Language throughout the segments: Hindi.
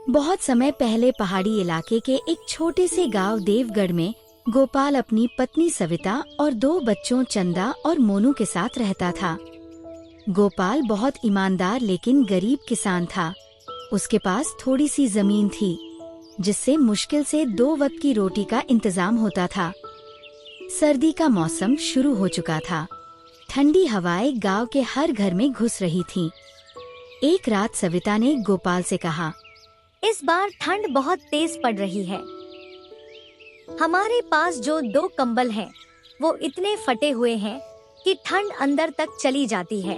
बहुत समय पहले पहाड़ी इलाके के एक छोटे से गांव देवगढ़ में गोपाल अपनी पत्नी सविता और 2 बच्चों चंदा और मोनू के साथ रहता था। गोपाल बहुत ईमानदार लेकिन गरीब किसान था। उसके पास थोड़ी सी जमीन थी, जिससे मुश्किल से 2 वक्त की रोटी का इंतजाम होता था। सर्दी का मौसम शुरू हो चुका था। ठंडी हवाएं गांव के हर घर में घुस रही थीं। एक रात सविता ने गोपाल से कहा, इस बार ठंड बहुत तेज पड़ रही है। हमारे पास जो 2 कंबल हैं, वो इतने फटे हुए हैं कि ठंड अंदर तक चली जाती है।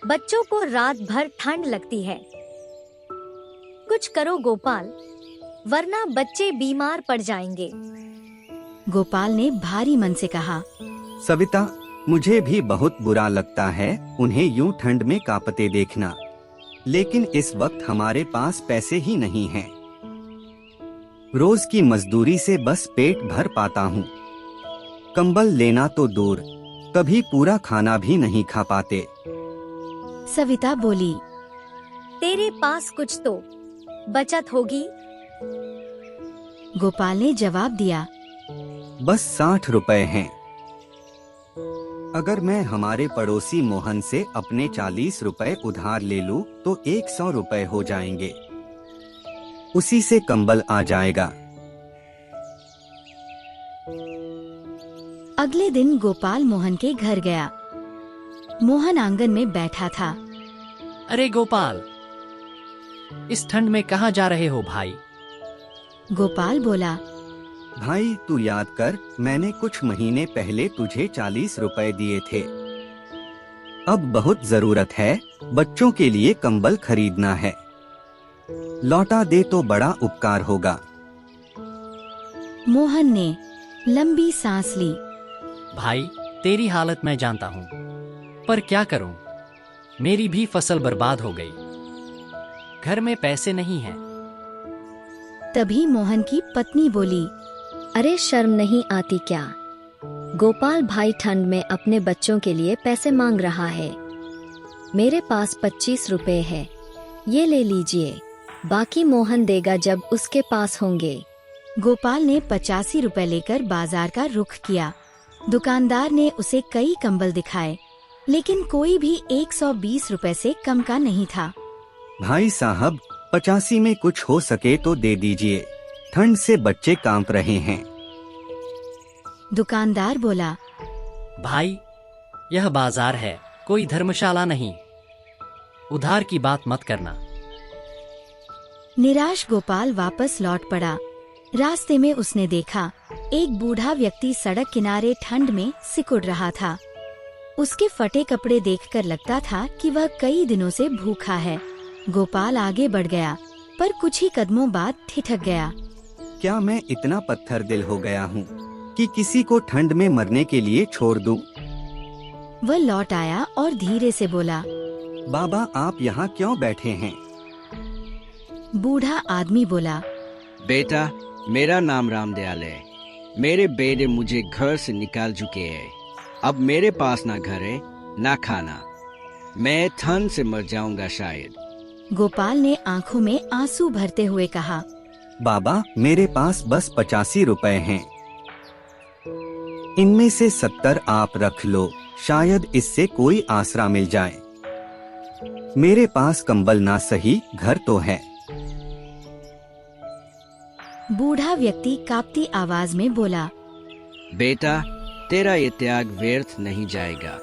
बच्चों को रात भर ठंड लगती है। कुछ करो गोपाल, वरना बच्चे बीमार पड़ जाएंगे। गोपाल ने भारी मन से कहा, सविता, मुझे भी बहुत बुरा लगता है उन्हें यूं ठंड में कांपते देखना, लेकिन इस वक्त हमारे पास पैसे ही नहीं हैं। रोज की मजदूरी से बस पेट भर पाता हूँ। कंबल लेना तो दूर, कभी पूरा खाना भी नहीं खा पाते। सविता बोली, तेरे पास कुछ तो बचत होगी। गोपाल ने जवाब दिया, बस 60 रुपए हैं। अगर मैं हमारे पड़ोसी मोहन से अपने 40 रुपए उधार ले लूं तो 100 रुपए हो जाएंगे। उसी से कंबल आ जाएगा। अगले दिन गोपाल मोहन के घर गया। मोहन आंगन में बैठा था। अरे गोपाल, इस ठंड में कहाँ जा रहे हो भाई? गोपाल बोला, भाई तू याद कर, मैंने कुछ महीने पहले तुझे 40 रुपए दिए थे। अब बहुत जरूरत है, बच्चों के लिए कंबल खरीदना है। लौटा दे तो बड़ा उपकार होगा। मोहन ने लंबी सांस ली। भाई, तेरी हालत मैं जानता हूँ, पर क्या करूँ? मेरी भी फसल बर्बाद हो गई। घर में पैसे नहीं हैं। तभी मोहन की पत्नी बोली, अरे शर्म नहीं आती क्या? गोपाल भाई ठंड में अपने बच्चों के लिए पैसे मांग रहा है। मेरे पास 25 रुपए है, ये ले लीजिए, बाकी मोहन देगा जब उसके पास होंगे। गोपाल ने 85 रुपए लेकर बाजार का रुख किया। दुकानदार ने उसे कई कंबल दिखाए, लेकिन कोई भी 120 रुपए से कम का नहीं था। भाई साहब, 85 में कुछ हो सके तो दे दीजिए, ठंड से बच्चे कांप रहे हैं। दुकानदार बोला, भाई, यह बाजार है, कोई धर्मशाला नहीं। उधार की बात मत करना। निराश गोपाल वापस लौट पड़ा। रास्ते में उसने देखा एक बूढ़ा व्यक्ति सड़क किनारे ठंड में सिकुड़ रहा था। उसके फटे कपड़े देखकर लगता था कि वह कई दिनों से भूखा है। गोपाल आगे बढ़ गया, पर कुछ ही कदमों बाद ठिठक गया। क्या मैं इतना पत्थर दिल हो गया हूँ कि किसी को ठंड में मरने के लिए छोड़ दूं? वह लौट आया और धीरे से बोला, बाबा, आप यहाँ क्यों बैठे हैं? बूढ़ा आदमी बोला, बेटा, मेरा नाम रामदयाल है। मेरे बेटे मुझे घर से निकाल चुके हैं। अब मेरे पास ना घर है ना खाना। मैं ठंड से मर जाऊंगा शायद। गोपाल ने आंखों में आंसू भरते हुए कहा, बाबा, मेरे पास बस 85 रुपए हैं। इनमें से 70 आप रख लो, शायद इससे कोई आसरा मिल जाए। मेरे पास कंबल ना सही, घर तो है। बूढ़ा व्यक्ति कांपती आवाज में बोला, बेटा, तेरा ये त्याग व्यर्थ नहीं जाएगा।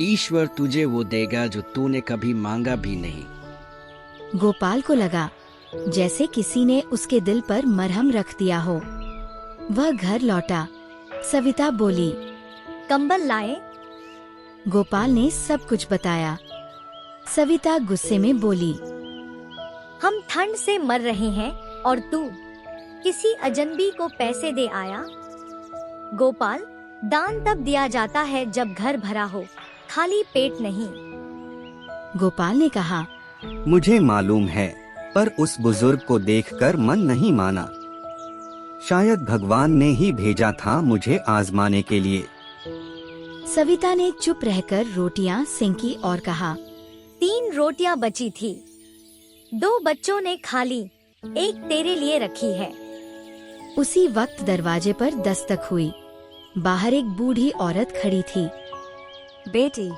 ईश्वर तुझे वो देगा जो तूने कभी मांगा भी नहीं। गोपाल को लगा जैसे किसी ने उसके दिल पर मरहम रख दिया हो। वह घर लौटा। सविता बोली, कंबल लाए? गोपाल ने सब कुछ बताया। सविता गुस्से में बोली, हम ठंड से मर रहे हैं और तू किसी अजनबी को पैसे दे आया? गोपाल, दान तब दिया जाता है जब घर भरा हो, खाली पेट नहीं। गोपाल ने कहा, मुझे मालूम है, पर उस बुजुर्ग को देखकर मन नहीं माना। शायद भगवान ने ही भेजा था मुझे आजमाने के लिए। सविता ने चुप रहकर रोटियां सेंकी और कहा, 3 रोटियां बची थी। 2 बच्चों ने खा ली, एक तेरे लिए रखी है। उसी वक्त दरवाजे पर दस्तक हुई। बाहर एक बूढ़ी औरत खड़ी थी। बेटी,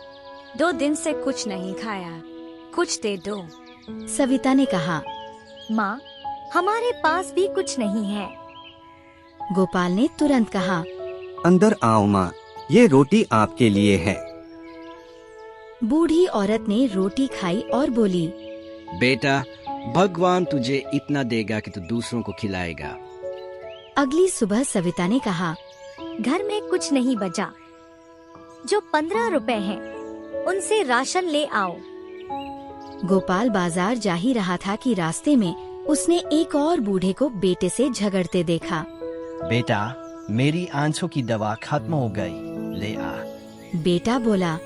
2 दिन से कुछ नहीं खाया, कुछ दे दो। सविता ने कहा। माँ, हमारे पास भी कुछ नहीं है। गोपाल ने तुरंत कहा। अंदर आओ माँ, ये रोटी आपके लिए है। बूढ़ी औरत ने रोटी खाई और बोली, बेटा, भगवान तुझे इतना देगा कि तू दूसरों को खिलाएगा। अगली सुबह सविता ने कहा, घर में कुछ नहीं बचा। जो 15 रुपए हैं, उनसे राशन ले आओ। गोपाल बाजार जा ही रहा था कि रास्ते में उसने एक और बूढ़े को बेटे से झगड़ते देखा। बेटा, मेरी आंसू की दवा खत्म हो गई, ले आ। बेटा बोला,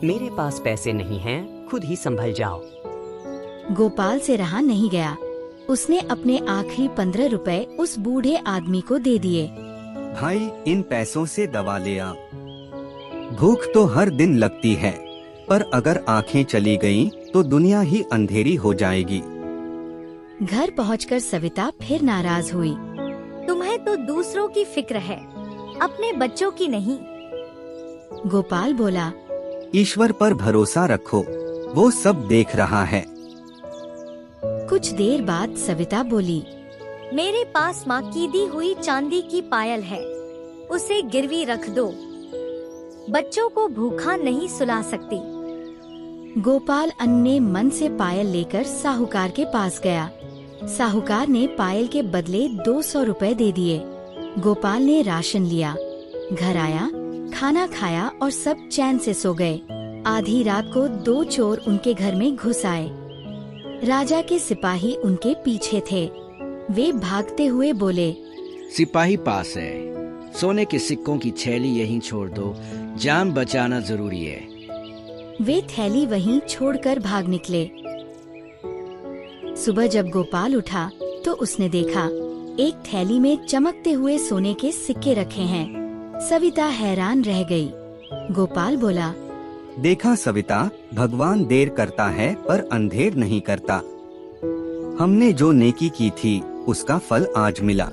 मेरे पास पैसे नहीं हैं, खुद ही संभल जाओ। गोपाल से रहा नहीं गया। उसने अपने आखिरी 15 रुपए उस बूढ़े आदमी को दे दिए। भाई, इन पैसों से दवा ले आ। भूख तो हर दिन लगती है, पर अगर आंखें चली गईं, तो दुनिया ही अंधेरी हो जाएगी। घर पहुंचकर सविता फिर नाराज हुई। तुम्हें तो दूसरों की फिक्र है, अपने बच्चों की नहीं। गोपाल बोला, ईश्वर पर भरोसा रखो, वो सब देख रहा है। कुछ देर बाद सविता बोली, मेरे पास माँ की दी हुई चांदी की पायल है, उसे गिरवी रख दो। बच्चों को भूखा नहीं सुला सकती। गोपाल अन्य मन से पायल लेकर साहूकार के पास गया। साहूकार ने पायल के बदले 200 रुपए दे दिए। गोपाल ने राशन लिया, घर आया, खाना खाया और सब चैन से सो गए। आधी रात को 2 चोर उनके घर में घुस आए। राजा के सिपाही उनके पीछे थे। वे भागते हुए बोले, सिपाही पास है, सोने के सिक्कों की थैली यहीं छोड़ दो, जान बचाना जरूरी है। वे थैली वहीं छोड़कर भाग निकले। सुबह जब गोपाल उठा तो उसने देखा एक थैली में चमकते हुए सोने के सिक्के रखे हैं। सविता हैरान रह गई। गोपाल बोला, देखा सविता, भगवान देर करता है पर अंधेर नहीं करता। हमने जो नेकी की थी उसका फल आज मिला।